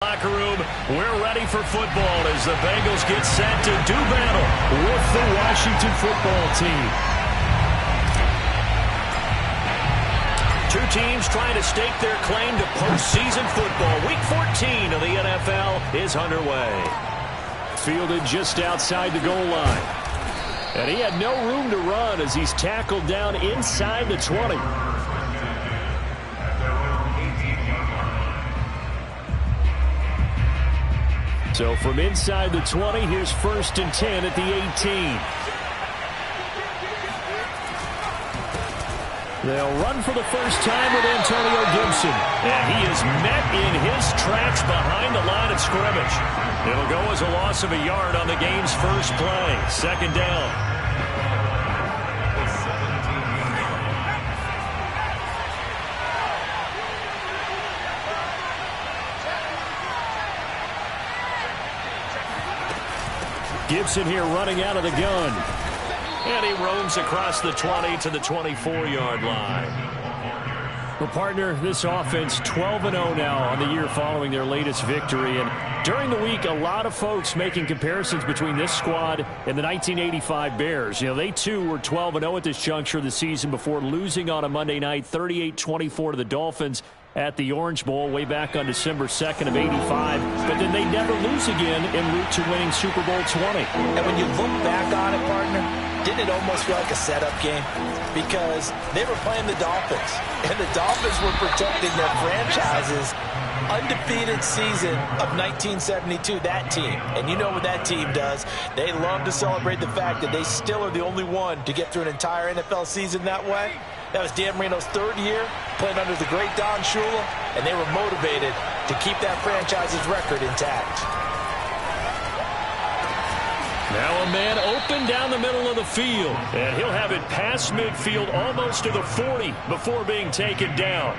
Locker room, we're ready for football as the Bengals get set to do battle with the Washington football team. Two teams trying to stake their claim to postseason football. Week 14 of the NFL is underway. Fielded just outside the goal line. And he had no room to run as he's tackled down inside the 20. So from inside the 20, here's 1st and 10 at the 18. They'll run for the first time with Antonio Gibson. And he is met in his tracks behind the line of scrimmage. It'll go as a loss of a yard on the game's first play. 2nd down. Gibson here running out of the gun. And he roams across the 20 to the 24-yard line. Well, partner, this offense 12-0 now on the year following their latest victory. And during the week, a lot of folks making comparisons between this squad and the 1985 Bears. You know, they too were 12-0 at this juncture of the season before losing on a Monday night 38-24 to the Dolphins at the Orange Bowl way back on December 2nd of 85. But then they never lose again en route to winning Super Bowl 20. And when you look back on it, partner, didn't it almost feel like a setup game? Because they were playing the Dolphins, and the Dolphins were protecting their franchise's undefeated season of 1972, that team. And you know what that team does. They love to celebrate the fact that they still are the only one to get through an entire NFL season that way. That was Dan Marino's 3rd year, playing under the great Don Shula, and they were motivated to keep that franchise's record intact. Now a man open down the middle of the field, and he'll have it past midfield almost to the 40 before being taken down.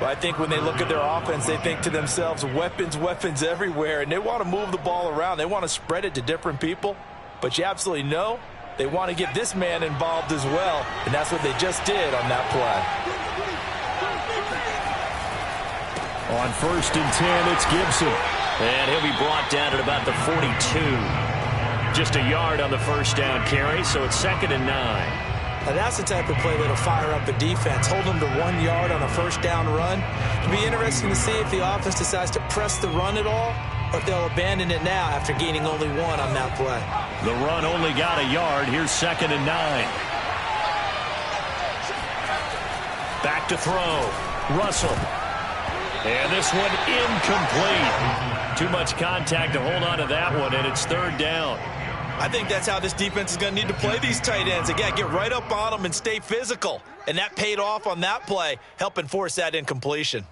Well, I think when they look at their offense, they think to themselves, weapons, weapons everywhere, and they want to move the ball around. They want to spread it to different people, but you absolutely know they want to get this man involved as well, and that's what they just did on that play. On 1st and 10, it's Gibson. And he'll be brought down at about the 42. Just a yard on the first down carry, so it's 2nd and 9. Now that's the type of play that'll fire up a defense. Hold them to 1 yard on a first down run. It'll be interesting to see if the offense decides to press the run at all, or if they'll abandon it now after gaining only 1 on that play. The run only got a yard. Here's 2nd and 9. Back to throw. Russell. And this one incomplete. Too much contact to hold on to that one, and it's 3rd down. I think that's how this defense is going to need to play these tight ends. Again, get right up on them and stay physical. And that paid off on that play, helping force that incompletion.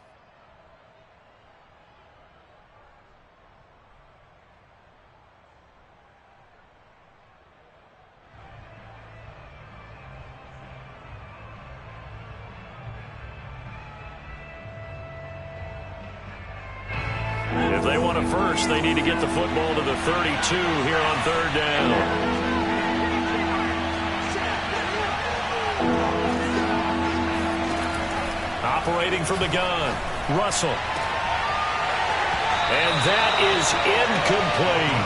If they want a first, they need to get the football to the 32 here on 3rd down. Operating from the gun, Russell. And that is incomplete.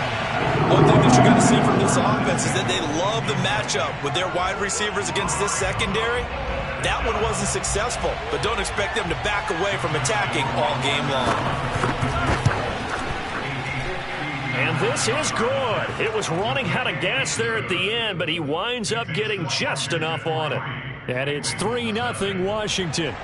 One thing that you're going to see from this offense is that they love the matchup with their wide receivers against this secondary. That one wasn't successful, but don't expect them to back away from attacking all game long. And this is good. It was running out of gas there at the end, but he winds up getting just enough on it. And it's 3-0 Washington.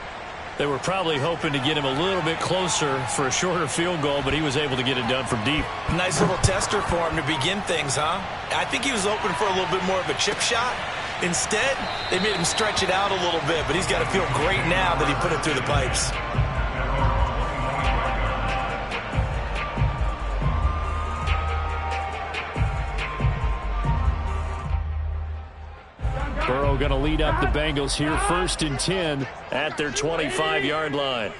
They were probably hoping to get him a little bit closer for a shorter field goal, but he was able to get it done from deep. Nice little tester for him to begin things, huh? I think he was open for a little bit more of a chip shot. Instead, they made him stretch it out a little bit, but he's got to feel great now that he put it through the pipes. Burrow going to lead up the Bengals here, 1st and 10 at their 25-yard line.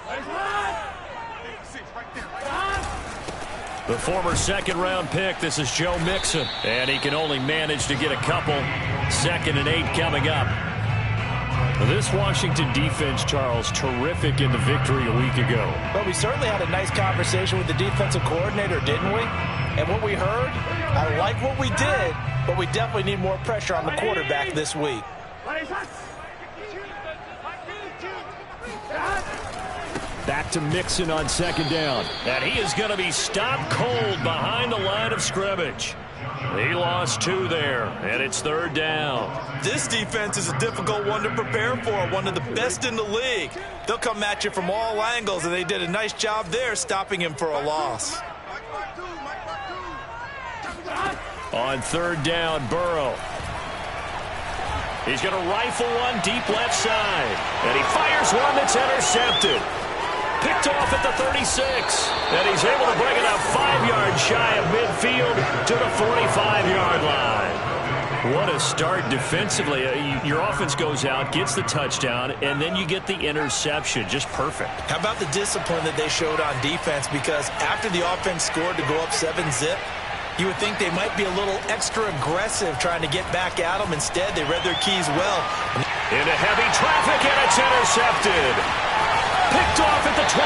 The former 2nd-round pick, this is Joe Mixon, and he can only manage to get a couple. 2nd and 8 coming up. This Washington defense, Charles, terrific in the victory a week ago. Well, we certainly had a nice conversation with the defensive coordinator, didn't we? And what we heard, I like what we did, but we definitely need more pressure on the quarterback this week. Back to Mixon on second down. And he is going to be stopped cold behind the line of scrimmage. He lost 2 there, and it's third down. This defense is a difficult one to prepare for, one of the best in the league. They'll come at you from all angles, and they did a nice job there stopping him for a loss. On third down, Burrow. He's going to rifle one deep left side, and he fires one that's intercepted. Picked off at the 36, and he's able to bring it up 5 yards shy of midfield to the 45-yard line. What a start defensively. Your offense goes out, gets the touchdown, and then you get the interception. Just perfect. How about the discipline that they showed on defense? Because after the offense scored to go up 7-zip, you would think they might be a little extra aggressive trying to get back at them. Instead, they read their keys well. Into heavy traffic, and it's intercepted. Picked off at the 24.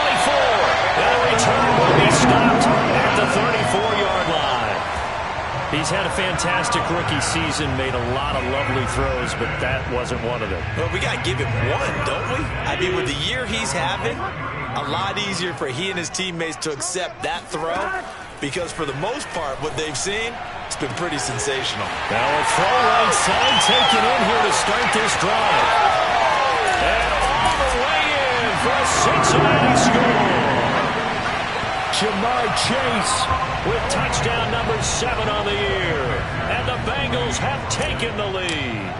And the return will be stopped at the 34-yard line. He's had a fantastic rookie season, made a lot of lovely throws, but that wasn't one of them. Well, we got to give him one, don't we? I mean, with the year he's having, a lot easier for he and his teammates to accept that throw, because for the most part, what they've seen, it's been pretty sensational. Now a throw right side taken in here to start this drive. And all the way in for a Cincinnati score. Jamar Chase with touchdown number 7 on the year. And the Bengals have taken the lead.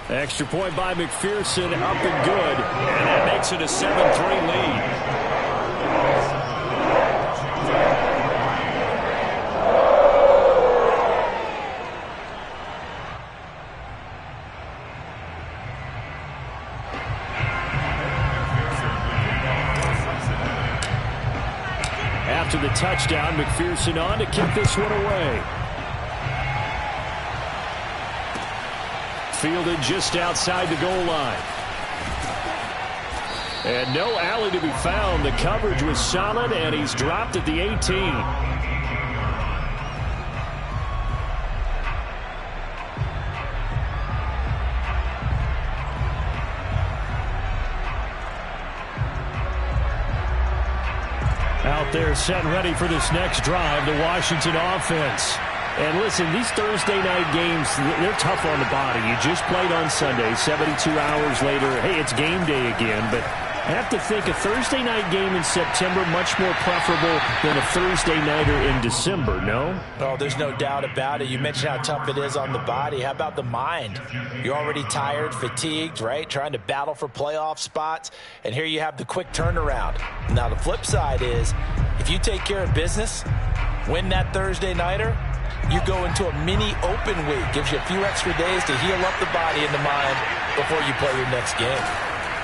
Extra point by McPherson, up and good. And that makes it a 7-3 lead. After the touchdown, McPherson on to kick this one away. Fielded just outside the goal line. And no alley to be found. The coverage was solid, and he's dropped at the 18. Out there set and ready for this next drive, the Washington offense. And listen, these Thursday night games, they're tough on the body. You just played on Sunday, 72 hours later. Hey, it's game day again, but I have to think a Thursday night game in September much more preferable than a Thursday nighter in December, no? Oh, there's no doubt about it. You mentioned how tough it is on the body. How about the mind? You're already tired, fatigued, right? Trying to battle for playoff spots. And here you have the quick turnaround. Now, the flip side is, if you take care of business, win that Thursday nighter, you go into a mini open week. Gives you a few extra days to heal up the body and the mind before you play your next game.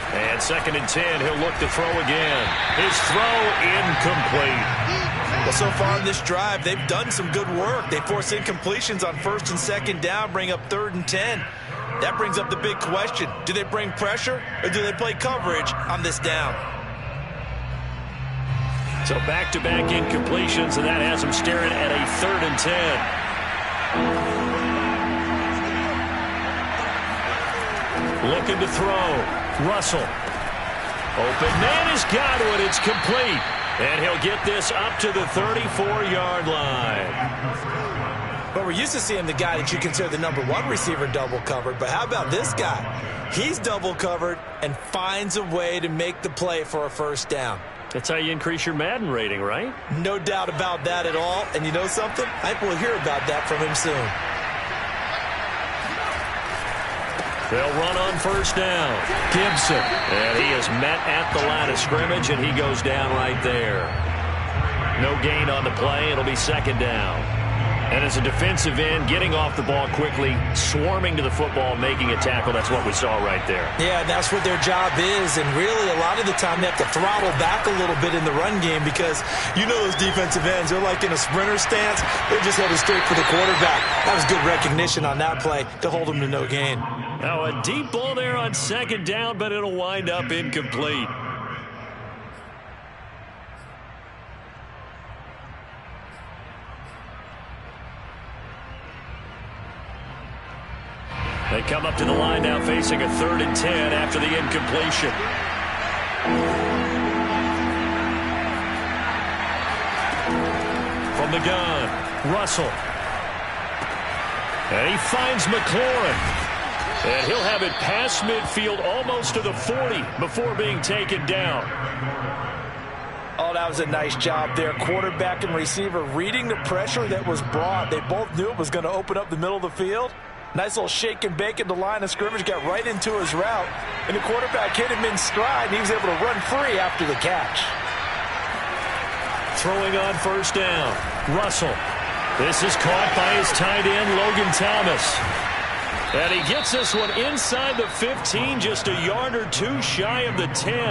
And 2nd and 10, he'll look to throw again. His throw incomplete. Well, so far in this drive, they've done some good work. They force incompletions on 1st and 2nd down, bring up 3rd and 10. That brings up the big question. Do they bring pressure, or do they play coverage on this down? So back-to-back incompletions, and that has them staring at a 3rd and 10. Looking to throw. Russell. Open man has got it. It's complete. And he'll get this up to the 34-yard line. But we're used to seeing the guy that you consider the number 1 receiver double covered. But how about this guy? He's double covered and finds a way to make the play for a 1st down. That's how you increase your Madden rating, right? No doubt about that at all. And you know something? I think we'll hear about that from him soon. They'll run on 1st down. Gibson. And he is met at the line of scrimmage, and he goes down right there. No gain on the play. It'll be 2nd down. And as a defensive end, getting off the ball quickly, swarming to the football, making a tackle, that's what we saw right there. Yeah, and that's what their job is. And really, a lot of the time, they have to throttle back a little bit in the run game because you know those defensive ends, they're like in a sprinter stance. They're just headed straight for the quarterback. That was good recognition on that play to hold them to no gain. Now a deep ball there on second down, but it'll wind up incomplete. They come up to the line now facing a 3rd and 10 after the incompletion. From the gun, Russell. And he finds McLaurin. And he'll have it past midfield almost to the 40 before being taken down. Oh, that was a nice job there. Quarterback and receiver reading the pressure that was brought. They both knew it was going to open up the middle of the field. Nice little shake and bake at the line of scrimmage, got right into his route. And the quarterback hit him in stride, and he was able to run free after the catch. Throwing on first down, Russell. This is caught by his tight end, Logan Thomas. And he gets this one inside the 15, just a yard or two shy of the 10.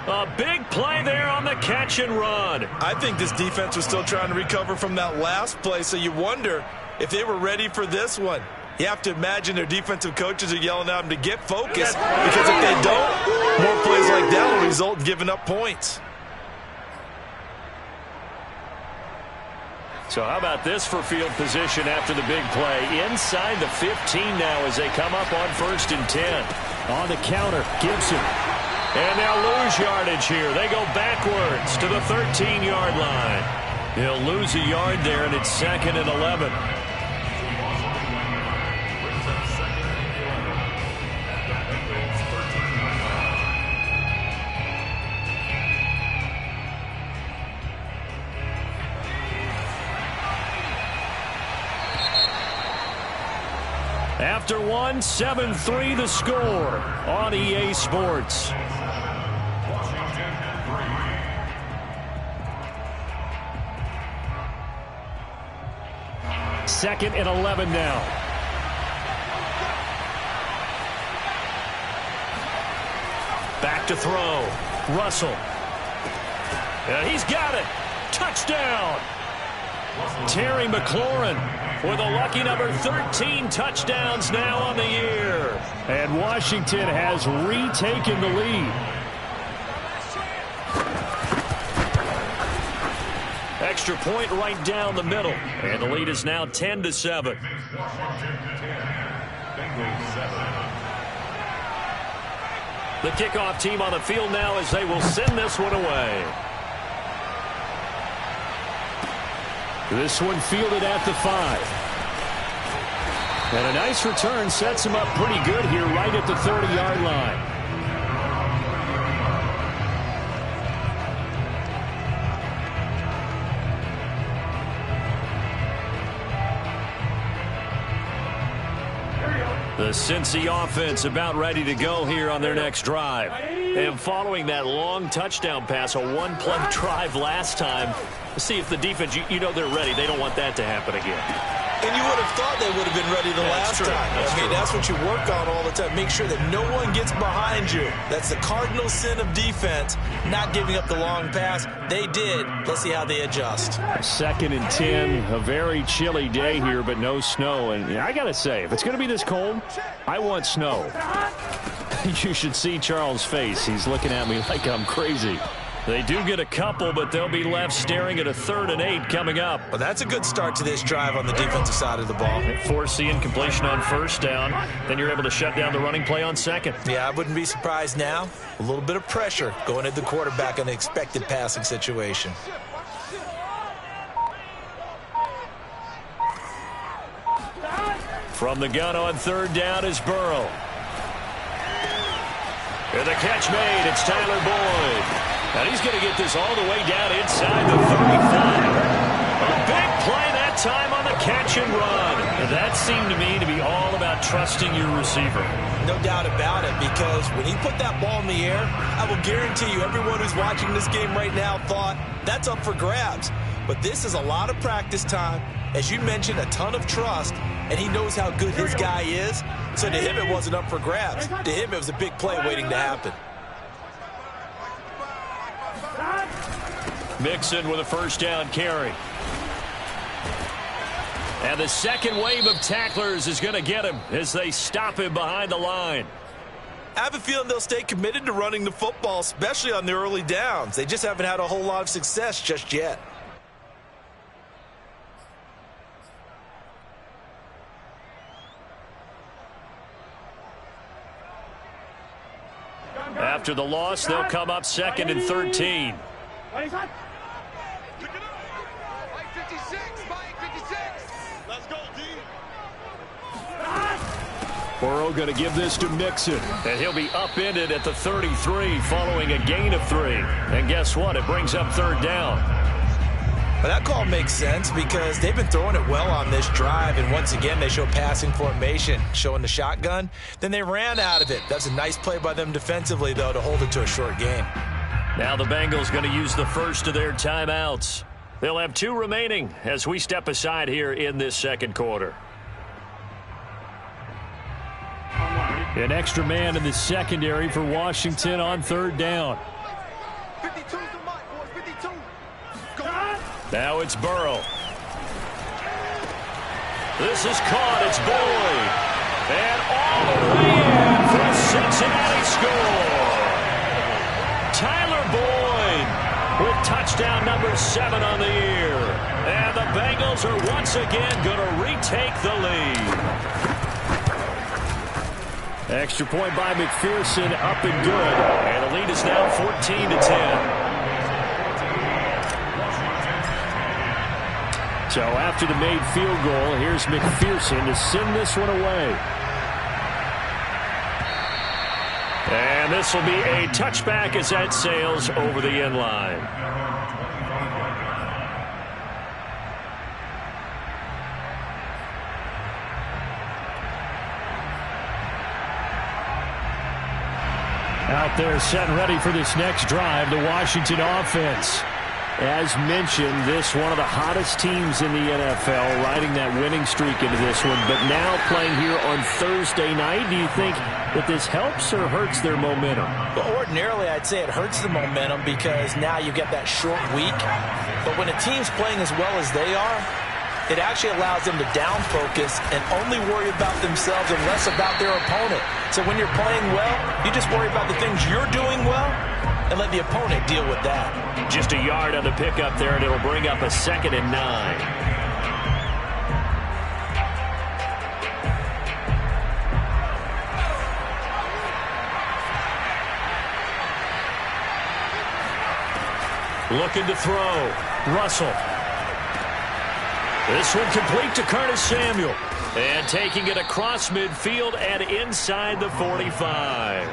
A big play there on the catch and run. I think this defense was still trying to recover from that last play, so you wonder if they were ready for this one. You have to imagine their defensive coaches are yelling at them to get focused, because if they don't, more plays like that will result in giving up points. So how about this for field position after the big play? Inside the 15 now as they come up on 1st and 10. On the counter, Gibson. And they'll lose yardage here. They go backwards to the 13-yard line. He'll lose a yard there, and it's 2nd and 11. After one, 7-3 the score on EA Sports. Second and 11 now. Back to throw. Russell. And he's got it. Touchdown. Terry McLaurin with a lucky number 13 touchdowns now on the year. And Washington has retaken the lead. Extra point right down the middle. And the lead is now 10-7. The kickoff team on the field now as they will send this one away. This one fielded at the 5. And a nice return sets him up pretty good here right at the 30-yard line. The Cincy offense about ready to go here on their next drive. And following that long touchdown pass, a one-play drive last time, see if the defense, you know they're ready. They don't want that to happen again. And you would have thought they would have been ready the last time. That's what you work on all the time. Make sure that no one gets behind you. That's the cardinal sin of defense, not giving up the long pass. They did. Let's see how they adjust. 2nd and 10, a very chilly day here, but no snow. And I got to say, if it's going to be this cold, I want snow. You should see Charles' face. He's looking at me like I'm crazy. They do get a couple, but they'll be left staring at a 3rd and 8 coming up. Well, that's a good start to this drive on the defensive side of the ball. Force the incompletion on first down. Then you're able to shut down the running play on second. Yeah, I wouldn't be surprised now. A little bit of pressure going at the quarterback in an expected passing situation. From the gun on 3rd down is Burrow. And the catch made. It's Tyler Boyd. And he's going to get this all the way down inside the 35. A big play that time on the catch and run. And that seemed to me to be all about trusting your receiver. No doubt about it, because when he put that ball in the air, I will guarantee you everyone who's watching this game right now thought that's up for grabs. But this is a lot of practice time, As you mentioned, a ton of trust, and he knows how good his guy is. So to him, it wasn't up for grabs. To him, it was a big play waiting to happen. Mixon with a first down carry. And the second wave of tacklers is going to get him as they stop him behind the line. I have a feeling they'll stay committed to running the football, especially on the early downs. They just haven't had a whole lot of success just yet. After the loss, they'll come up 2nd and 13. Burrow going to give this to Mixon, and he'll be upended at the 33 following a gain of 3. And guess what? It brings up 3rd down. But that call makes sense because they've been throwing it well on this drive, and once again they show passing formation, showing the shotgun. Then they ran out of it. That's a nice play by them defensively, though, to hold it to a short game. Now the Bengals going to use the first of their timeouts. They'll have 2 remaining as we step aside here in this second quarter. An extra man in the secondary for Washington on 3rd down. 52's the mark, boys. 52. Now it's Burrow. This is caught. It's Boyd. And all the way in for a Cincinnati score. Tyler Boyd with touchdown number 7 on the year. And the Bengals are once again going to retake the lead. Extra point by McPherson, up and good. And the lead is now 14-10. So after the made field goal, here's McPherson to send this one away. And this will be a touchback as that sails over the end line. Out there set and ready for this next drive, the Washington offense. As mentioned, this one of the hottest teams in the NFL, riding that winning streak into this one, but now playing here on Thursday night. Do you think that this helps or hurts their momentum? Well, ordinarily, I'd say it hurts the momentum because now you get that short week. But when a team's playing as well as they are, it actually allows them to down focus and only worry about themselves and less about their opponent. So when you're playing well, you just worry about the things you're doing well and let the opponent deal with that. Just a yard on the pickup there, and it'll bring up a 2nd and 9. Looking to throw. Russell. This one complete to Curtis Samuel. And taking it across midfield and inside the 45.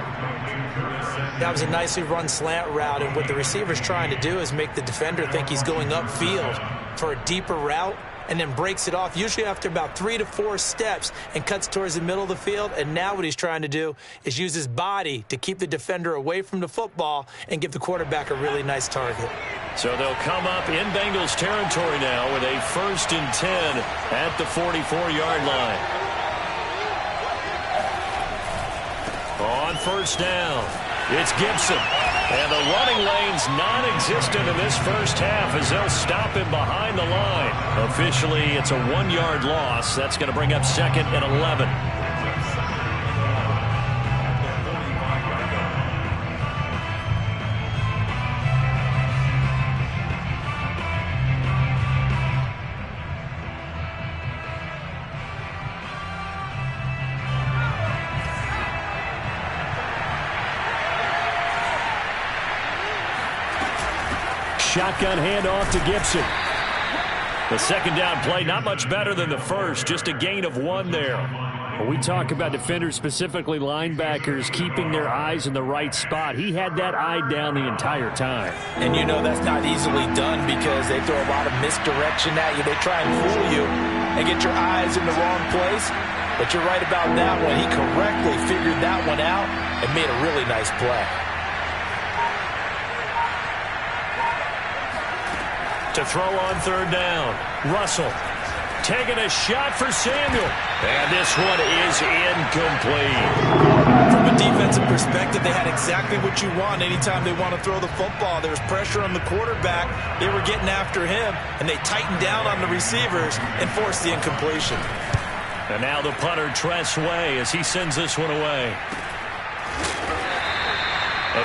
That was a nicely run slant route, and what the receiver's trying to do is make the defender think he's going upfield for a deeper route and then breaks it off, usually after about 3 to 4 steps, and cuts towards the middle of the field. And now what he's trying to do is use his body to keep the defender away from the football and give the quarterback a really nice target. So they'll come up in Bengals territory now with a 1st and 10 at the 44-yard line. On 1st down, it's Gibson. And the running lane's non-existent in this first half as they'll stop him behind the line. Officially, it's a 1-yard loss. That's going to bring up 2nd and 11. Shotgun handoff to Gibson. The 2nd down play, not much better than the first, just a gain of 1 there. When we talk about defenders, specifically linebackers, keeping their eyes in the right spot, he had that eye down the entire time. And you know that's not easily done because they throw a lot of misdirection at you. They try and fool you and get your eyes in the wrong place. But you're right about that one. He correctly figured that one out and made a really nice play. To throw on 3rd down, Russell. taking a shot for Samuel. And this one is incomplete. From a defensive perspective, they had exactly what you want anytime they want to throw the football. There was pressure on the quarterback. They were getting after him, and they tightened down on the receivers and forced the incompletion. And now the punter, Tress Way, as he sends this one away.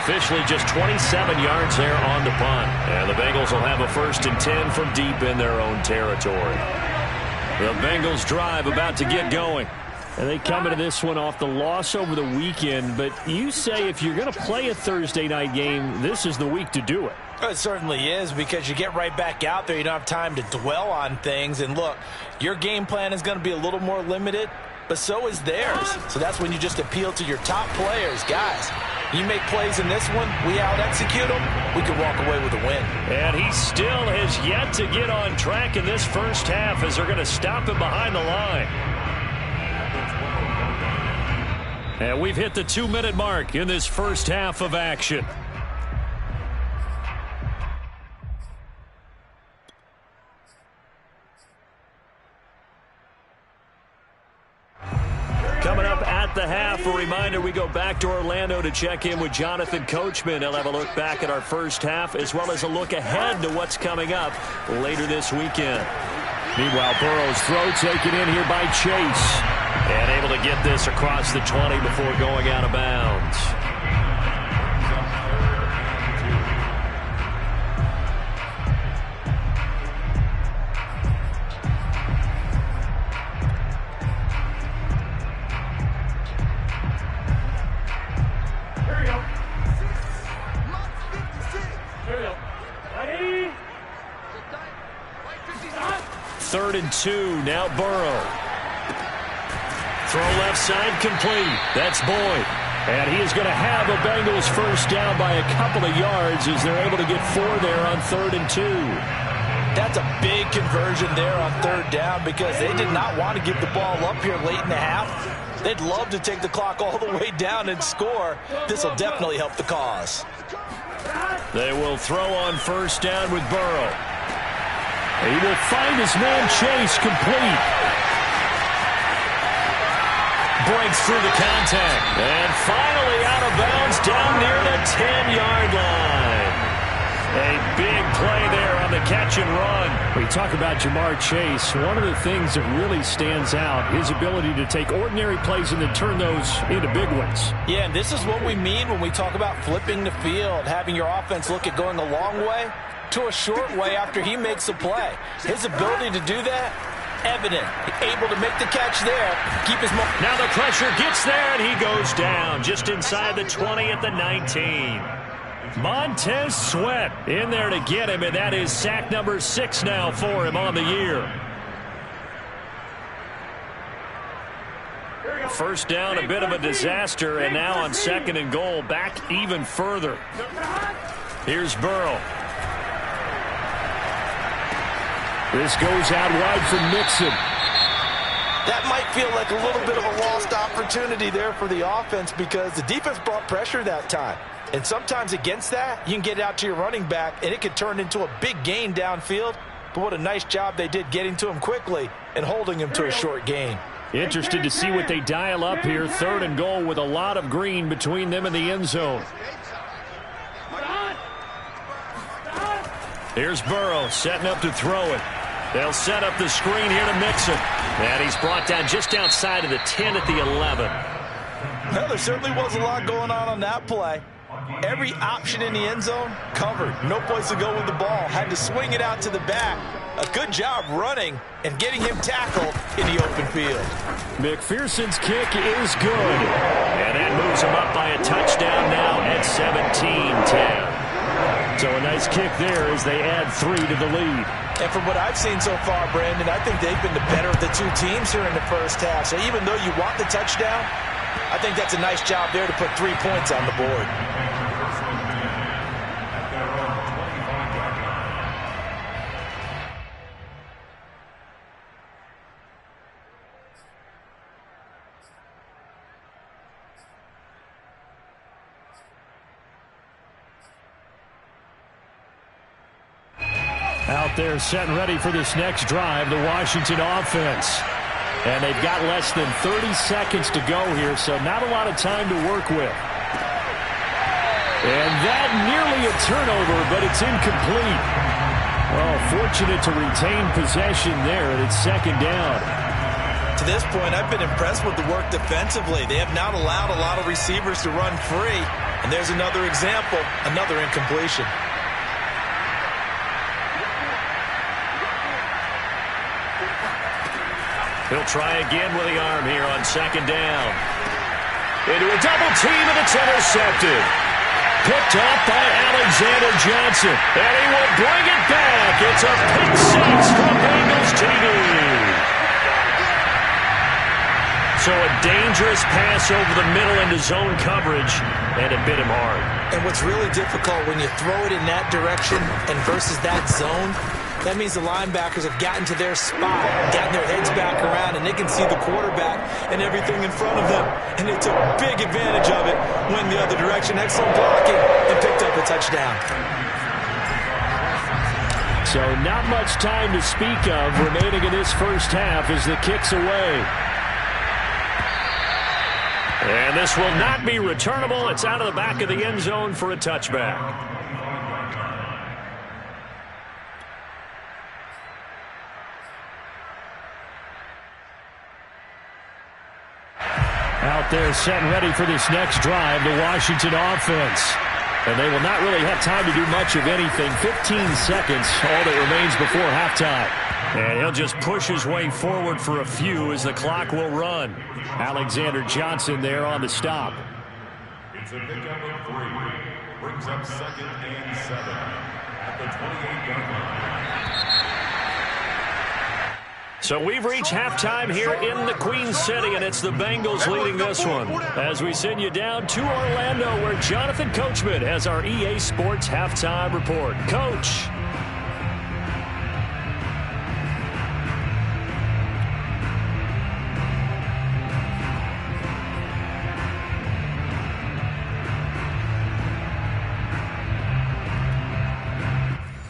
Officially just 27 yards there on the punt. And the Bengals will have a 1st and 10 from deep in their own territory. The Bengals drive about to get going. And they come into this one off the loss over the weekend. But you say if you're going to play a Thursday night game, this is the week to do it. It certainly is, because you get right back out there. You don't have time to dwell on things. And look, your game plan is going to be a little more limited, but so is theirs. So that's when you just appeal to your top players. Guys, you make plays in this one, we out-execute them, we can walk away with a win. And he still has yet to get on track in this first half as they're going to stop him behind the line. And we've hit the 2-minute mark in this first half of action. Coming up at the half, a reminder, we go back to Orlando to check in with Jonathan Coachman. He'll have a look back at our first half as well as a look ahead to what's coming up later this weekend. Meanwhile, Burrow's throw taken in here by Chase. And able to get this across the 20 before going out of bounds. Third and 2, now Burrow. Throw left side complete. That's Boyd. And he is going to have a Bengals first down by a couple of yards as they're able to get 4 there on 3rd and 2. That's a big conversion there on 3rd down, because they did not want to give the ball up here late in the half. They'd love to take the clock all the way down and score. This will definitely help the cause. They will throw on first down with Burrow. He will find his man Chase complete. Breaks through the contact. And finally out of bounds down near the 10-yard line. A big play there on the catch and run. We talk about Jamar Chase. One of the things that really stands out, his ability to take ordinary plays and then turn those into big ones. Yeah, and this is what we mean when we talk about flipping the field, having your offense look at going a long way to a short way after he makes a play. His ability to do that, evident. Able to make the catch there. Keep his now the pressure gets there, and he goes down just inside the 20 at the 19. Montez Sweat in there to get him, and that is sack number 6 now for him on the year. First down, a bit of a disaster, and now on 2nd and goal, back even further. Here's Burrow. This goes out wide for Mixon. That might feel like a little bit of a lost opportunity there for the offense, because the defense brought pressure that time. And sometimes against that, you can get it out to your running back, and it could turn into a big gain downfield. But what a nice job they did getting to him quickly and holding him to a short gain. Interested to see what they dial up here. 3rd and goal with a lot of green between them and the end zone. Here's Burrow setting up to throw it. They'll set up the screen here to Mixon. And he's brought down just outside of the 10 at the 11. Well, there certainly was a lot going on that play. Every option in the end zone covered. No place to go with the ball. Had to swing it out to the back. A good job running and getting him tackled in the open field. McPherson's kick is good. And that moves him up by a touchdown now at 17-10. So a nice kick there as they add 3 to the lead. And from what I've seen so far, Brandon, I think they've been the better of the two teams here in the first half. So even though you want the touchdown, I think that's a nice job there to put 3 points on the board. Out there set and ready for this next drive, the Washington offense. And they've got less than 30 seconds to go here, so not a lot of time to work with. And that nearly a turnover, but it's incomplete. Oh, fortunate to retain possession there, and it's second down. To this point, I've been impressed with the work defensively. They have not allowed a lot of receivers to run free. And there's another example, another incompletion. He'll try again with the arm here on second down. Into a double team, and it's intercepted. Picked off by Alexander Johnson. And he will bring it back. It's a pick six from Bengals TV. So a dangerous pass over the middle into zone coverage, and it bit him hard. And what's really difficult when you throw it in that direction and versus that zone, that means the linebackers have gotten to their spot, gotten their heads back around, and they can see the quarterback and everything in front of them. And they took big advantage of it, went the other direction, excellent blocking, and picked up a touchdown. So not much time to speak of remaining in this first half as the kick's away. And this will not be returnable. It's out of the back of the end zone for a touchback. Out there set and ready for this next drive, the Washington offense. And they will not really have time to do much of anything. 15 seconds, all that remains before halftime. And he'll just push his way forward for a few as the clock will run. Alexander Johnson there on the stop. It's a pickup of 3. Brings up 2nd and 7 at the 28-yard line. So we've reached halftime here in the Queen City, and it's the Bengals leading this one. As we send you down to Orlando, where Jonathan Coachman has our EA Sports halftime report. Coach.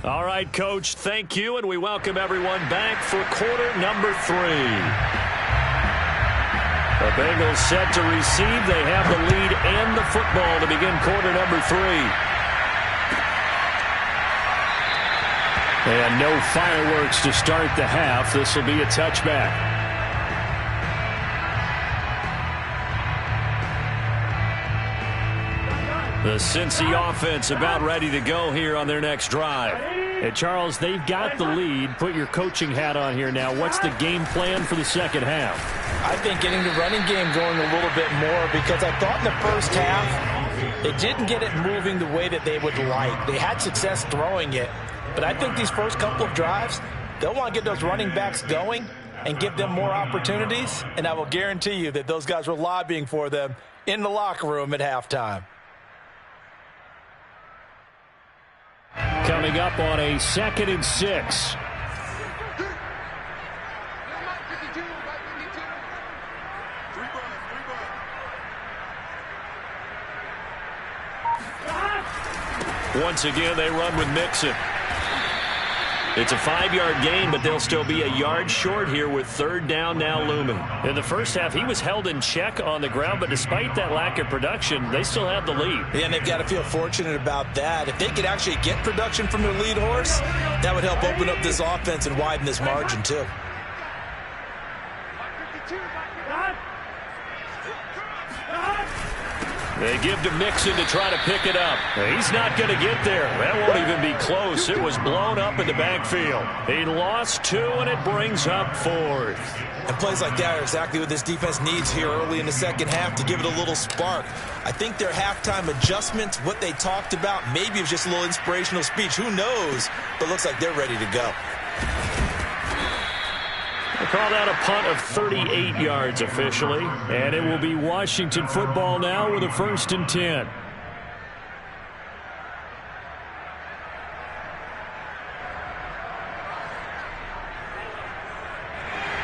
All right, Coach, thank you, and we welcome everyone back for quarter number 3. The Bengals set to receive. They have the lead and the football to begin quarter number 3. And no fireworks to start the half. This will be a touchback. The Cincy offense about ready to go here on their next drive. And Charles, they've got the lead. Put your coaching hat on here now. What's the game plan for the second half? I think getting the running game going a little bit more, because I thought in the first half they didn't get it moving the way that they would like. They had success throwing it, but I think these first couple of drives, they'll want to get those running backs going and give them more opportunities, and I will guarantee you that those guys were lobbying for them in the locker room at halftime. Coming up on a 2nd and 6. Once again, they run with Mixon. It's a 5-yard gain, but they'll still be a yard short here with 3rd down now looming. In the first half, he was held in check on the ground, but despite that lack of production, they still have the lead. Yeah, and they've got to feel fortunate about that. If they could actually get production from their lead horse, that would help open up this offense and widen this margin too. They give to Mixon to try to pick it up. He's not going to get there. That won't even be close. It was blown up in the backfield. He lost 2, and it brings up 4th. And plays like that are exactly what this defense needs here early in the second half to give it a little spark. I think their halftime adjustments, what they talked about, maybe it was just a little inspirational speech. Who knows? But looks like they're ready to go. They call that a punt of 38 yards officially. And it will be Washington football now with a 1st and 10.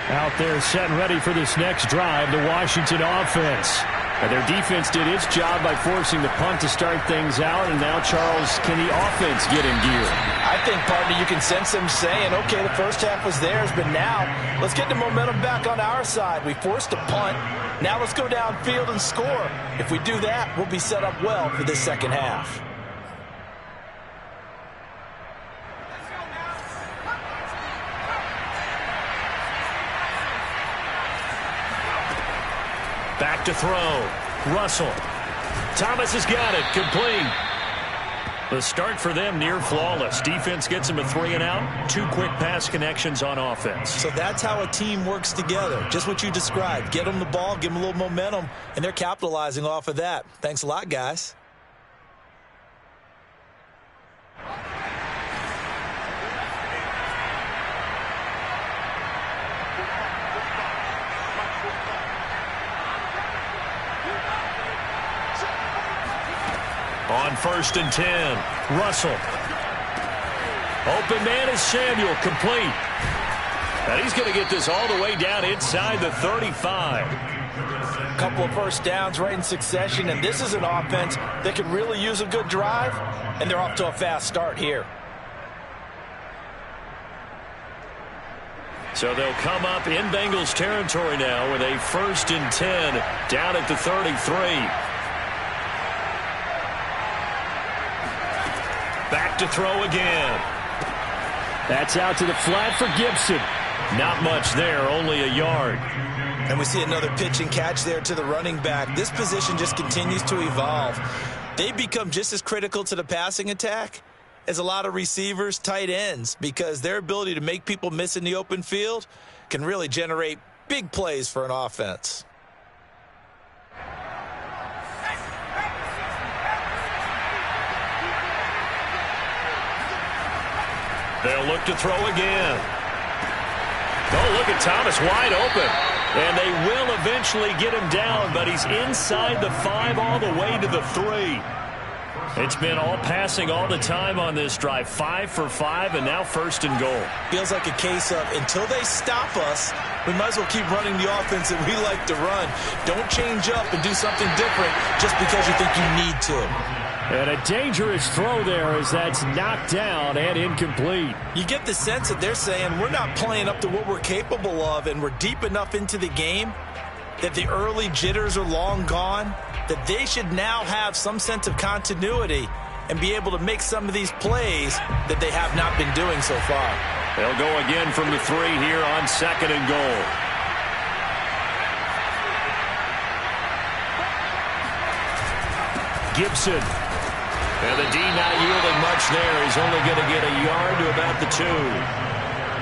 Out there set and ready for this next drive, the Washington offense. And their defense did its job by forcing the punt to start things out. And now, Charles, can the offense get in gear? I think, partner, you can sense them saying, okay, the first half was theirs, but now let's get the momentum back on our side. We forced a punt. Now let's go downfield and score. If we do that, we'll be set up well for this second half. Back to throw. Russell. Thomas has got it. Complete. The start for them near flawless. Defense gets them a 3 and out. 2 quick pass connections on offense. So that's how a team works together. Just what you described. Get them the ball, give them a little momentum, and they're capitalizing off of that. Thanks a lot, guys. On 1st and 10, Russell. Open man is Samuel, complete. And he's going to get this all the way down inside the 35. A couple of first downs right in succession, and this is an offense that could really use a good drive, and they're off to a fast start here. So they'll come up in Bengals territory now with a 1st and 10 down at the 33. Back to throw again. That's out to the flat for Gibson. Not much there, only a yard. And we see another pitch and catch there to the running back. This position just continues to evolve. They become just as critical to the passing attack as a lot of receivers, tight ends, because their ability to make people miss in the open field can really generate big plays for an offense. They'll look to throw again. Oh, look at Thomas wide open. And they will eventually get him down, but he's inside the 5 all the way to the 3. It's been all passing all the time on this drive. 5 for 5, and now 1st and goal. Feels like a case of until they stop us, we might as well keep running the offense that we like to run. Don't change up and do something different just because you think you need to. And a dangerous throw there as that's knocked down and incomplete. You get the sense that they're saying we're not playing up to what we're capable of, and we're deep enough into the game that the early jitters are long gone, that they should now have some sense of continuity and be able to make some of these plays that they have not been doing so far. They'll go again from the 3 here on 2nd and goal. Gibson. And the D not yielding much there. He's only going to get a yard to about the 2.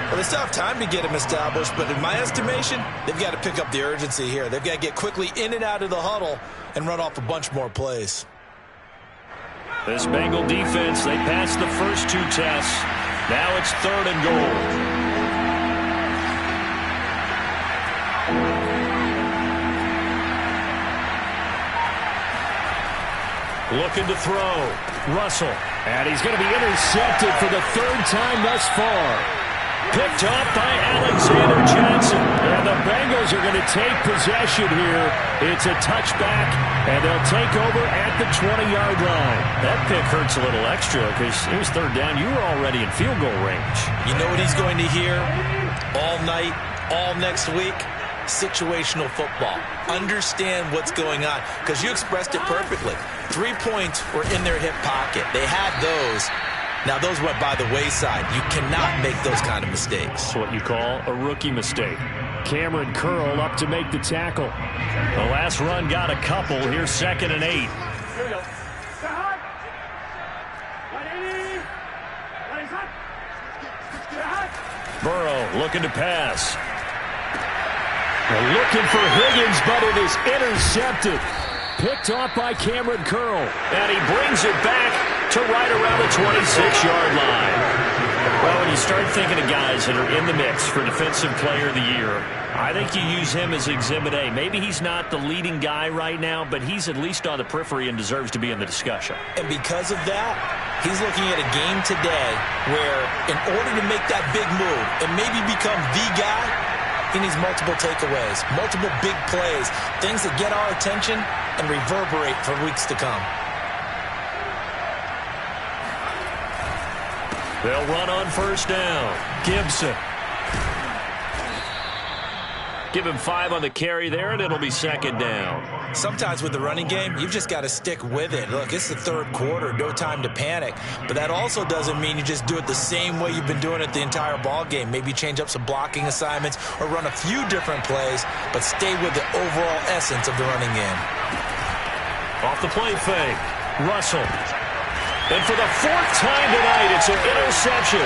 Well, they still have time to get him established, but in my estimation, they've got to pick up the urgency here. They've got to get quickly in and out of the huddle and run off a bunch more plays. This Bengal defense, they passed the first 2 tests. Now it's 3rd and goal. Looking to throw. Russell. And he's going to be intercepted for the 3rd time thus far. Picked up by Alexander Johnson. And the Bengals are going to take possession here. It's a touchback, and they'll take over at the 20-yard line. That pick hurts a little extra because it was 3rd down. You were already in field goal range. You know what he's going to hear all night, all next week? Situational football. Understand what's going on, because you expressed it perfectly. 3 points were in their hip pocket. They had those. Now those went by the wayside. You cannot make those kind of mistakes. That's what you call a rookie mistake. Cameron Curl up to make the tackle. The last run got a couple. Here's 2nd and 8. Here we go. Burrow looking to pass. They're looking for Higgins, but it is intercepted. Picked off by Cameron Curl. And he brings it back to right around the 26-yard line. Well, when you start thinking of guys that are in the mix for Defensive Player of the Year, I think you use him as Exhibit A. Maybe he's not the leading guy right now, but he's at least on the periphery and deserves to be in the discussion. And because of that, he's looking at a game today where in order to make that big move and maybe become the guy, He needs multiple takeaways, multiple big plays, things that get our attention and reverberate for weeks to come. They'll run on first down. Gibson. Give him 5 on the carry there, and it'll be second down. Sometimes with the running game, you've just got to stick with it. Look, it's the third quarter, no time to panic. But that also doesn't mean you just do it the same way you've been doing it the entire ball game. Maybe change up some blocking assignments or run a few different plays, but stay with the overall essence of the running game. Off the play fake. Russell. And for the 4th time tonight, it's an interception.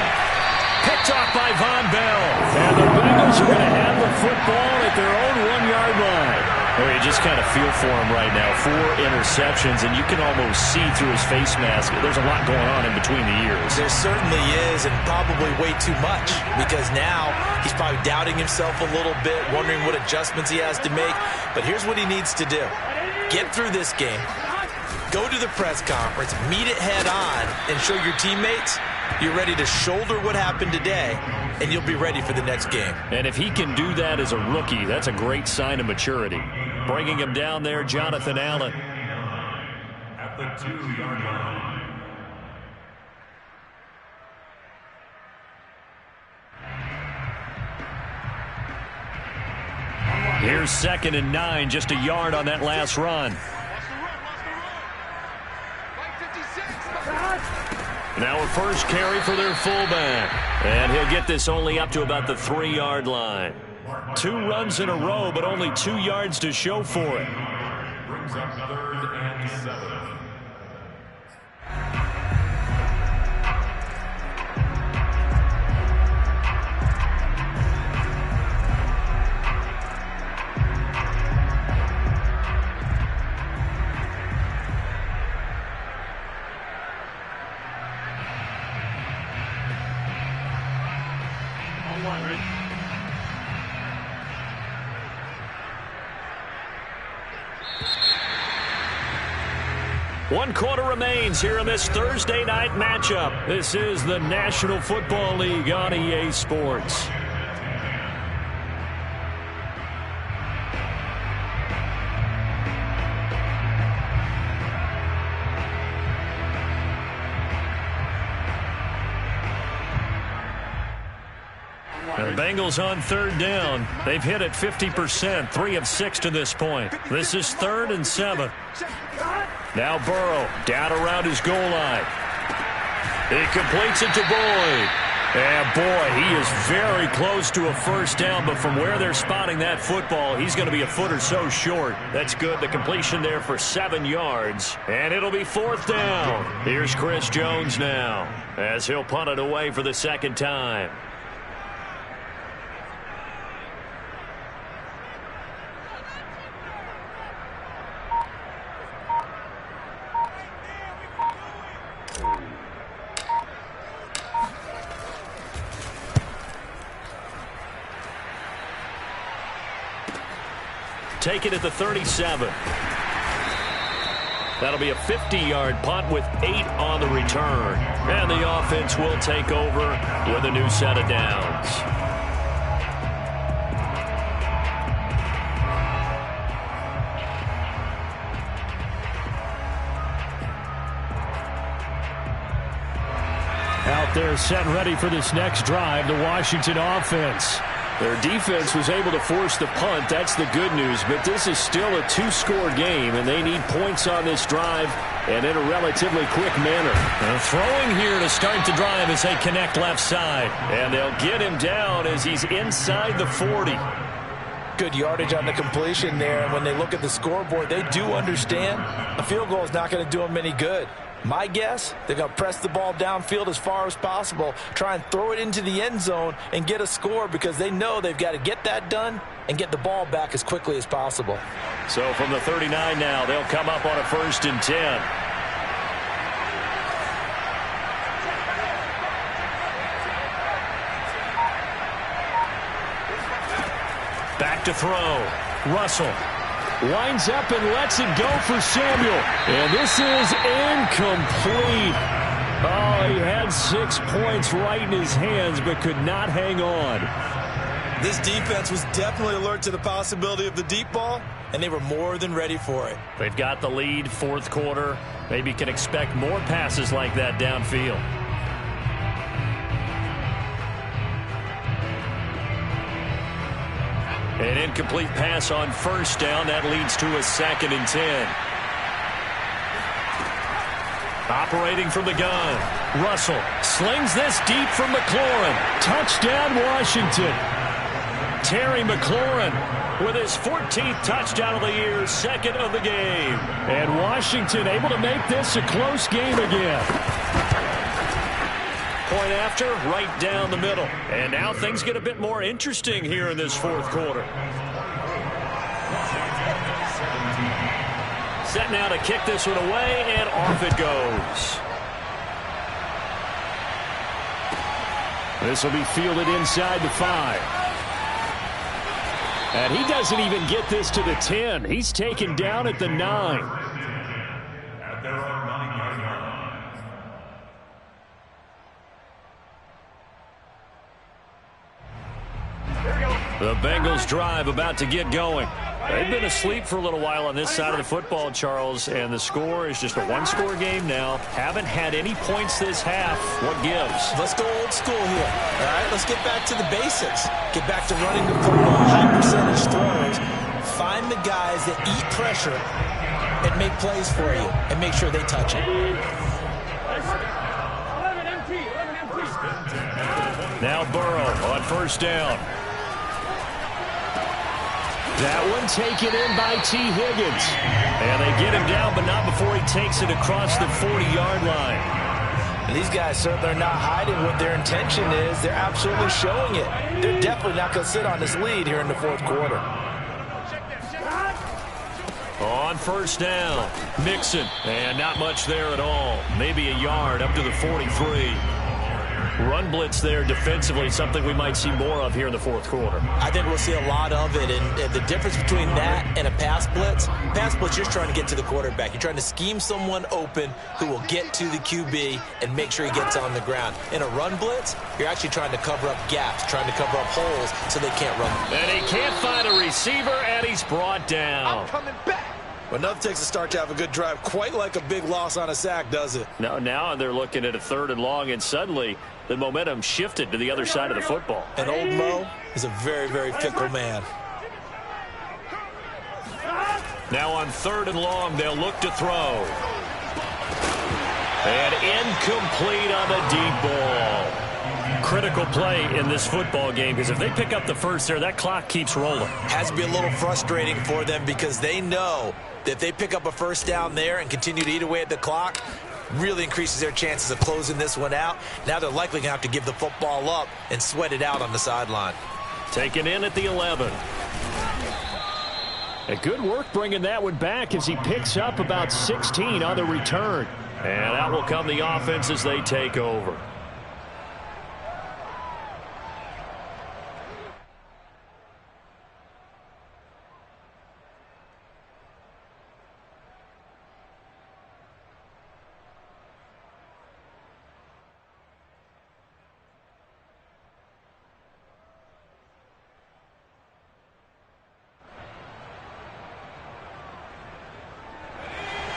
Picked off by Von Bell. And the Bengals are going to have the football at their own 1-yard line. Oh, you just kind of feel for him right now. 4 interceptions, and you can almost see through his face mask. There's a lot going on in between the ears. There certainly is, and probably way too much, because now he's probably doubting himself a little bit, wondering what adjustments he has to make. But here's what he needs to do. Get through this game. Go to the press conference, meet it head on, and show your teammates you're ready to shoulder what happened today, and you'll be ready for the next game. And if he can do that as a rookie, that's a great sign of maturity. Bringing him down there, Jonathan Allen. At the 2-yard line. Here's 2nd and 9, just a yard on that last run. Now a first carry for their fullback. And he'll get this only up to about the 3-yard line. 2 runs in a row, but only 2 yards to show for it. Brings up 3rd and 7. One quarter remains here in this Thursday night matchup. This is the National Football League on EA Sports. The Bengals on 3rd down. They've hit it 50%, 3 of 6 to this point. This is 3rd and 7. Now Burrow down around his goal line. He completes it to Boyd. And boy, he is very close to a first down, but from where they're spotting that football, he's going to be a foot or so short. That's good. The completion there for 7 yards. And it'll be 4th down. Here's Chris Jones now as he'll punt it away for the 2nd time. Take it at the 37. That'll be a 50-yard punt with 8 on the return. And the offense will take over with a new set of downs. Out there set and ready for this next drive, the Washington offense. Their defense was able to force the punt. That's the good news. But this is still a 2-score game, and they need points on this drive and in a relatively quick manner. And throwing here to start the drive as they connect left side. And they'll get him down as he's inside the 40. Good yardage on the completion there. And when they look at the scoreboard, they do understand a field goal is not going to do them any good. My guess, they're going to press the ball downfield as far as possible, try and throw it into the end zone and get a score because they know they've got to get that done and get the ball back as quickly as possible. So from the 39 now, they'll come up on a 1st and 10. Back to throw. Russell. Winds up and lets it go for Samuel. And this is incomplete. Oh, he had 6 points right in his hands, but could not hang on. This defense was definitely alert to the possibility of the deep ball, and they were more than ready for it. They've got the lead, fourth quarter. Maybe can expect more passes like that downfield. An incomplete pass on first down. That leads to a 2nd and 10. Operating from the gun. Russell slings this deep from McLaurin. Touchdown, Washington. Terry McLaurin with his 14th touchdown of the year, 2nd of the game. And Washington able to make this a close game again. Point after, right down the middle. And now things get a bit more interesting here in this fourth quarter. Set now to kick this one away, and off it goes. This will be fielded inside the 5. And he doesn't even get this to the 10. He's taken down at the 9. At their own 9-yard line. The Bengals drive about to get going. They've been asleep for a little while on this side of the football, Charles, and the score is just a one-score game now. Haven't had any points this half. What gives? Let's go old school here. All right, let's get back to the basics. Get back to running the football, high percentage throws. Find the guys that eat pressure and make plays for you and make sure they touch it. Now Burrow on first down. That one taken in by T. Higgins. And they get him down, but not before he takes it across the 40-yard line. And these guys certainly are not hiding what their intention is. They're absolutely showing it. They're definitely not going to sit on this lead here in the fourth quarter. On first down, Mixon. And not much there at all. Maybe a yard up to the 43. Run blitz there defensively, something we might see more of here in the fourth quarter. I think we'll see a lot of it, and the difference between that and a pass blitz, you're just trying to get to the quarterback. You're trying to scheme someone open who will get to the QB and make sure he gets on the ground. In a run blitz, you're actually trying to cover up gaps, trying to cover up holes so they can't run. And he can't find a receiver, and he's brought down. I'm coming back. But enough takes a start to have a good drive. Quite like a big loss on a sack, does it? Now they're looking at a 3rd and long, and suddenly the momentum shifted to the other side of the football. And old Mo is a very, very fickle man. Now on 3rd and long, they'll look to throw. And incomplete on the deep ball. Critical play in this football game, because if they pick up the first there, that clock keeps rolling. Has to be a little frustrating for them because they know that if they pick up a first down there and continue to eat away at the clock, really increases their chances of closing this one out. Now they're likely going to have to give the football up and sweat it out on the sideline. Taken in at the 11. A good work bringing that one back as he picks up about 16 on the return. And out will come the offense as they take over.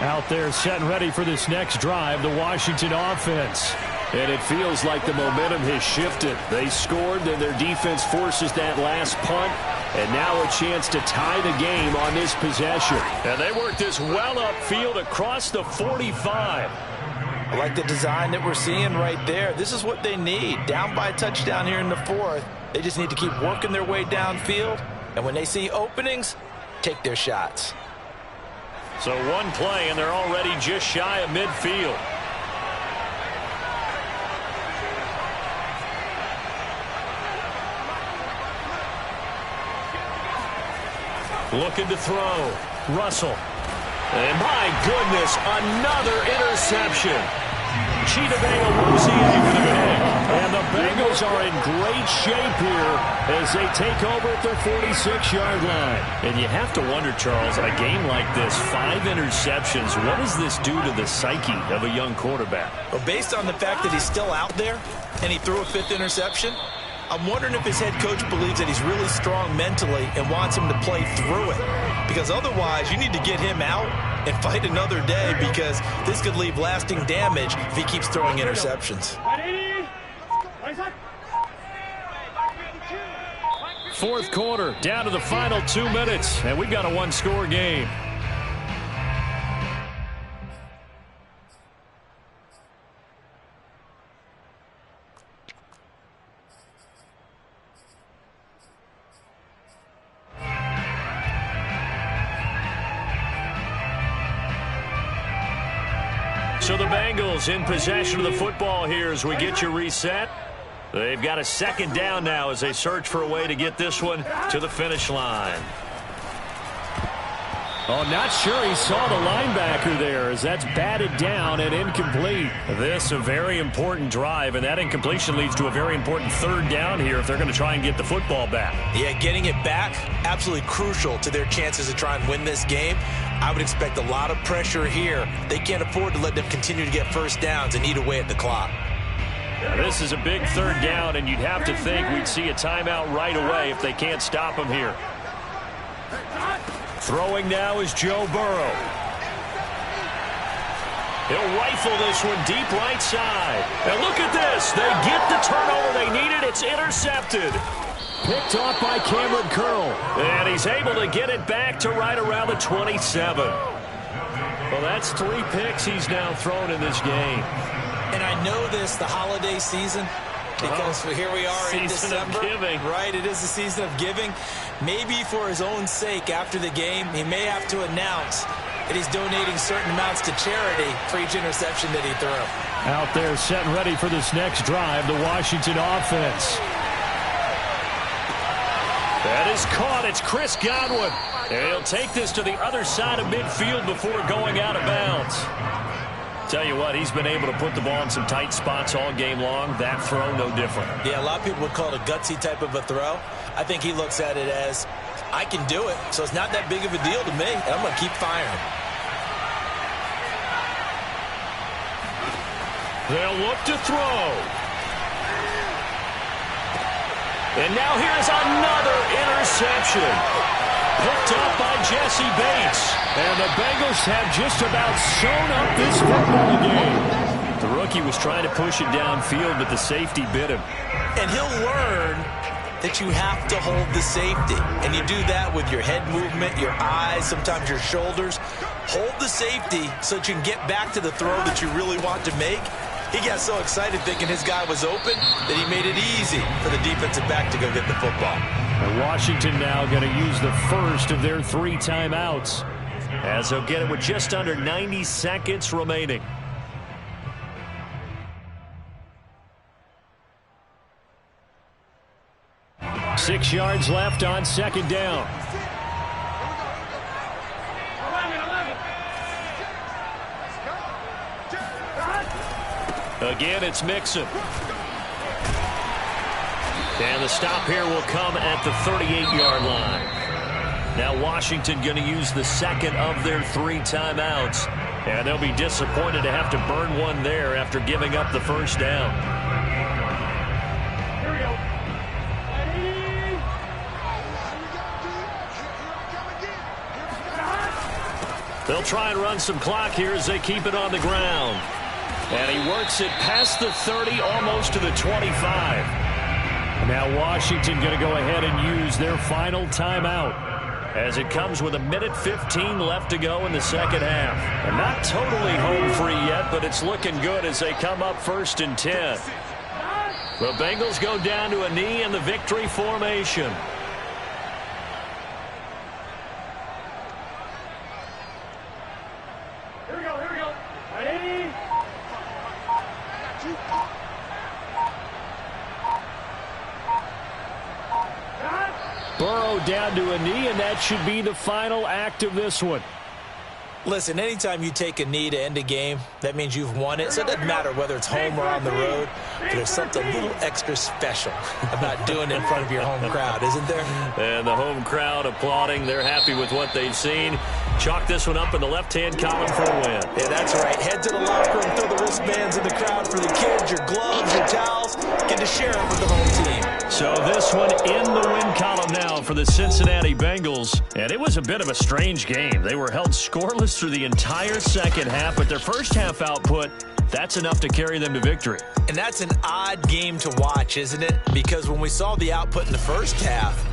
Out there set and ready for this next drive, the Washington offense. And it feels like the momentum has shifted. They scored, then their defense forces that last punt. And now a chance to tie the game on this possession. And they work this well upfield across the 45. I like the design that we're seeing right there. This is what they need. Down by a touchdown here in the 4th. They just need to keep working their way downfield. And when they see openings, take their shots. So one play, and they're already just shy of midfield. Looking to throw. Russell. And my goodness, another interception. Chidobe with the pick. And the Bengals are in great shape here as they take over at their 46-yard line. And you have to wonder, Charles, a game like this, 5 interceptions, what does this do to the psyche of a young quarterback? Well, based on the fact that he's still out there and he threw a 5th interception, I'm wondering if his head coach believes that he's really strong mentally and wants him to play through it. Because otherwise, you need to get him out and fight another day, because this could leave lasting damage if he keeps throwing interceptions. Fourth quarter, down to the final 2 minutes, and we've got a one-score game. So the Bengals in possession of the football here as we get you reset. They've got a second down now as they search for a way to get this one to the finish line. Oh, not sure he saw the linebacker there as that's batted down and incomplete. This a very important drive, and that incompletion leads to a very important third down here if they're going to try and get the football back. Yeah, getting it back, absolutely crucial to their chances to try and win this game. I would expect a lot of pressure here. They can't afford to let them continue to get first downs and eat away at the clock. This is a big third down, and you'd have to think we'd see a timeout right away if they can't stop him here. Throwing now is Joe Burrow. He'll rifle this one deep right side. And look at this. They get the turnover they needed. It's intercepted. Picked off by Cameron Curl. And he's able to get it back to right around the 27. Well, that's 3 picks he's now thrown in this game. And I know this, the holiday season, because here we are in December. Giving. Right, it is the season of giving. Maybe for his own sake after the game, he may have to announce that he's donating certain amounts to charity for each interception that he threw. Out there set and ready for this next drive, the Washington offense. That is caught. It's Chris Godwin. And he'll take this to the other side of midfield before going out of bounds. Tell you what, he's been able to put the ball in some tight spots all game long. That throw, no different. Yeah, a lot of people would call it a gutsy type of a throw. I think he looks at it as, I can do it, so it's not that big of a deal to me, and I'm going to keep firing. They'll look to throw. And now here's another interception. Picked up by Jesse Bates. And the Bengals have just about sewn up this football game. The rookie was trying to push it downfield, but the safety bit him. And he'll learn that you have to hold the safety. And you do that with your head movement, your eyes, sometimes your shoulders. Hold the safety so that you can get back to the throw that you really want to make. He got so excited thinking his guy was open that he made it easy for the defensive back to go get the football. And Washington now going to use the first of their 3 timeouts, as they'll get it with just under 90 seconds remaining. Six yards left on second down. Again, it's Mixon. And the stop here will come at the 38-yard line. Now Washington going to use the second of their 3 timeouts. And they'll be disappointed to have to burn one there after giving up the first down. Here we go. They'll try and run some clock here as they keep it on the ground. And he works it past the 30, almost to the 25. Now Washington going to go ahead and use their final timeout, as it comes with 1:15 left to go in the second half. And not totally home free yet, but it's looking good as they come up 1st and 10. The Bengals go down to a knee in the victory formation. Here we go. Ready? Burrow down to a knee, and that should be the final act of this one. Listen, anytime you take a knee to end a game, that means you've won it. So it doesn't matter whether it's home or on the road. But there's something a little extra special about doing it in front of your home crowd, isn't there? And the home crowd applauding. They're happy with what they've seen. Chalk this one up in the left-hand column for a win. Yeah, that's right. Head to the locker room, throw the wristbands in the crowd for the kids, your gloves, your towels. Get to share it with the home team. So this one in the win column now for the Cincinnati Bengals. And it was a bit of a strange game. They were held scoreless through the entire second half, but their first half output, that's enough to carry them to victory. And that's an odd game to watch, isn't it? Because when we saw the output in the first half,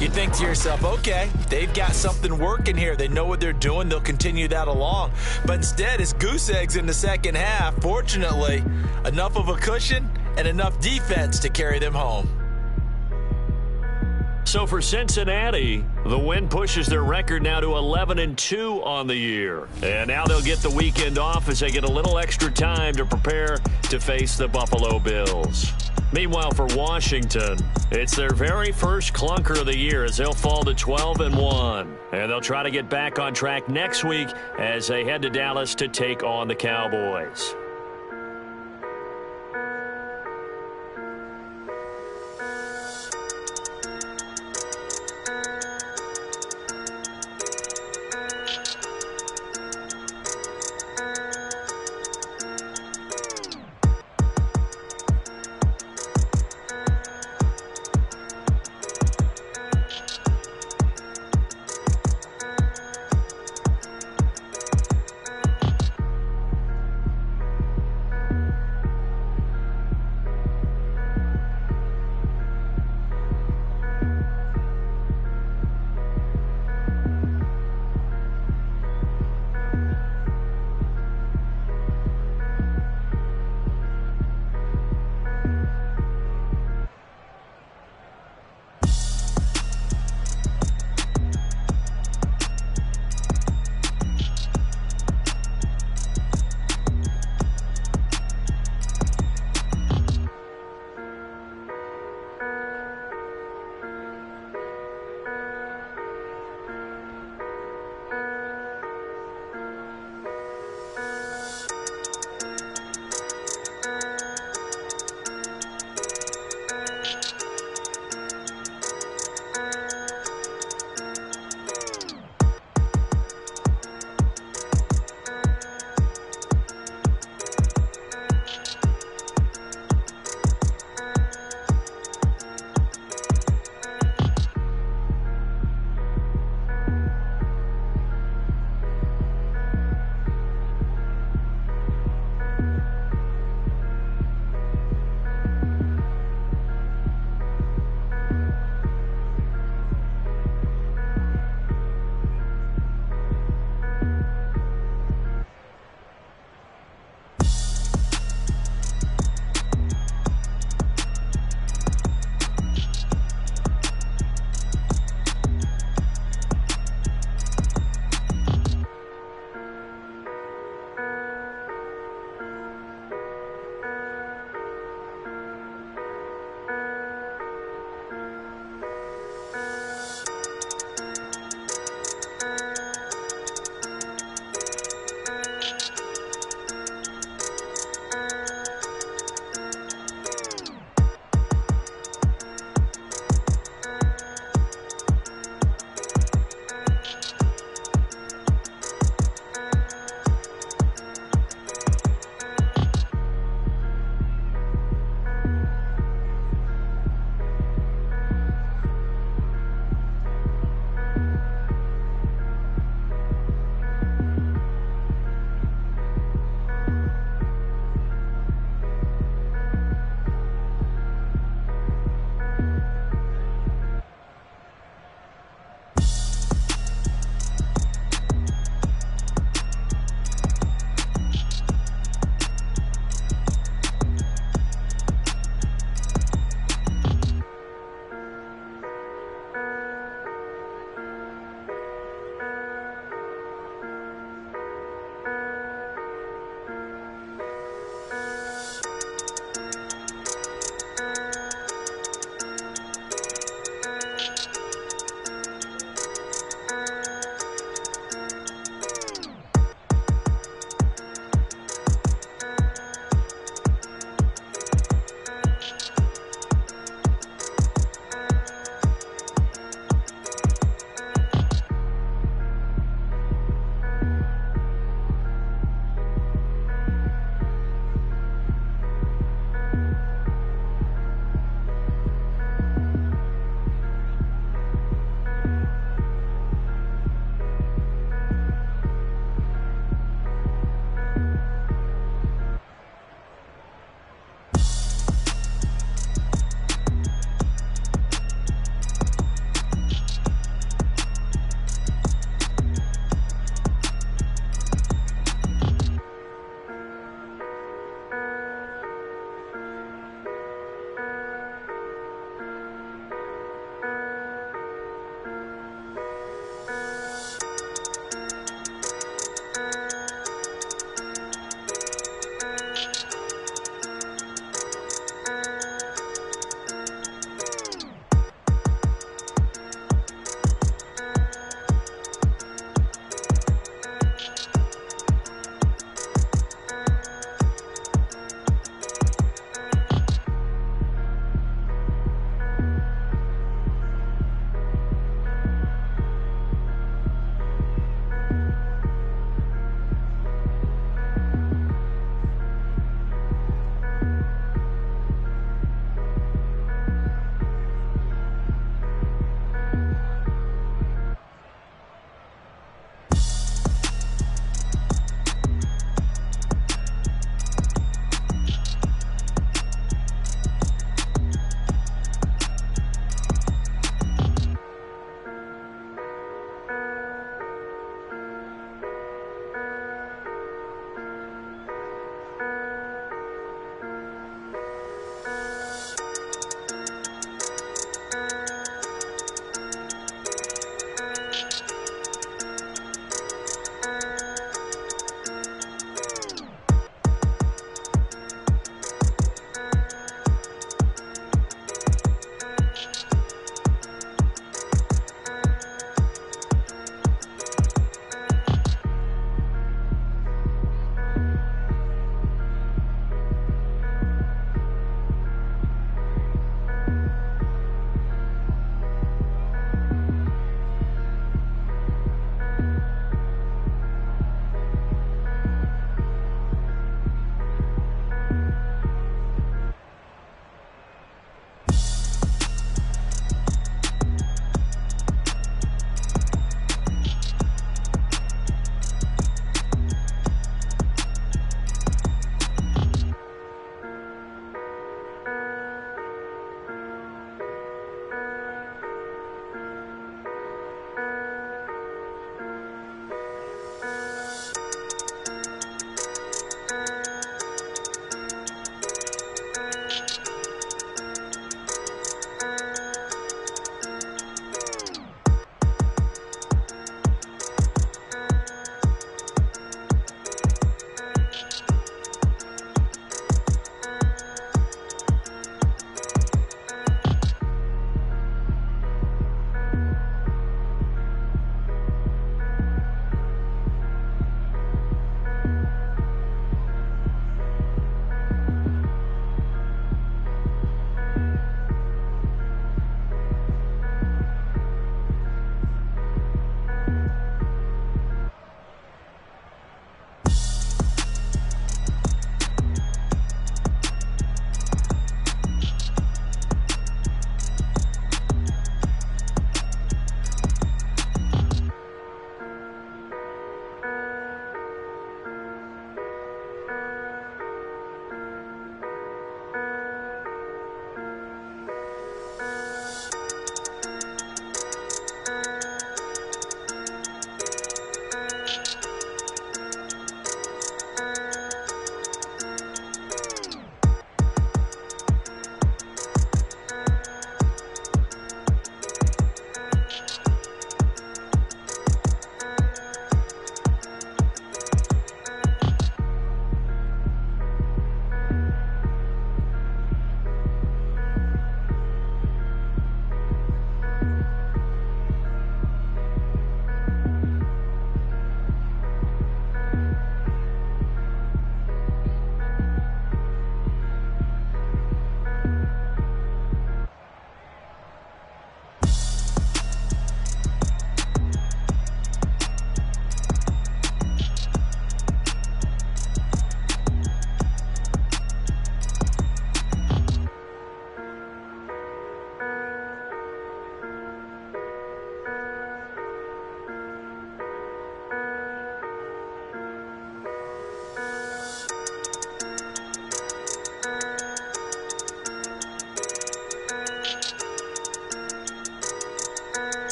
you think to yourself, okay, they've got something working here. They know what they're doing. They'll continue that along. But instead, it's goose eggs in the second half. Fortunately, enough of a cushion and enough defense to carry them home. So for Cincinnati, the win pushes their record now to 11-2 on the year. And now they'll get the weekend off as they get a little extra time to prepare to face the Buffalo Bills. Meanwhile, for Washington, it's their very first clunker of the year as they'll fall to 12-1. And they'll try to get back on track next week as they head to Dallas to take on the Cowboys.